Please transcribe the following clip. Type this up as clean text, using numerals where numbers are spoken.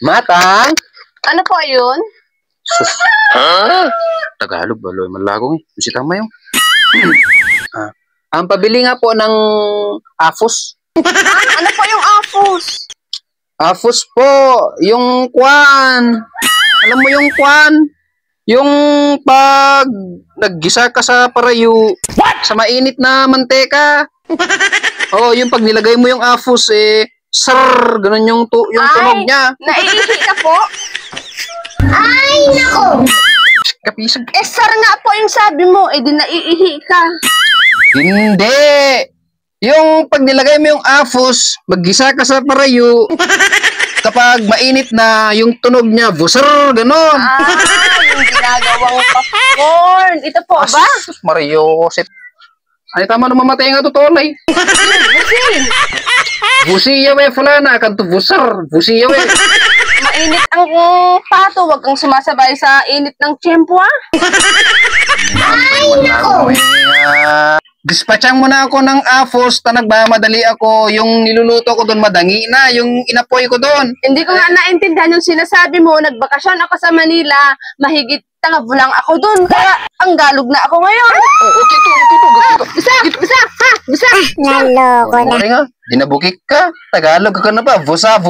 Matang? Ano po yun? Sus. Tagalog, baloy, malagong eh. Si tama yun. Ang pabili nga po ng Afos. Ano po yung Afos? Afos po, yung kwan. Alam mo yung kwan? Yung pag naggisa ka sa parayu, sa mainit na manteka. Oo, yung pag nilagay mo yung Afos, sir, ganun yung tunog niya. Naiihi ka po? Ay, nako! Kapisag. Sir nga po yung sabi mo, di naiihi ka. Hindi. Yung pag nilagay mo yung Afos, maggisa ka sa parayu, kapag mainit na, yung tunog niya, buser, gano'n. Yung ginagawang popcorn. Ito po ba? Mario, set. Ay, tama na mamatay nga tutulay. Busin. Busiya we, fulana, kanto buser. Busiya we. Mainit ang pato. Huwag kang sumasabay sa init ng tiyempo, ha? Ay, nako! Dispatchang mo na ako ng Afos, ta nagmamadali ako, yung niluluto ko doon madangi na, yung inapoy ko doon. Hindi ko nga naintindihan yung sinasabi mo. Nagbakasyon ako sa Manila. Mahigit bulang ako doon. Kaya ang galog na ako ngayon. Okay to. Bisa, ha? Bisa. Naloko na. Ay nga, dinabukik ka. Tagalog ka na ba? Vusa.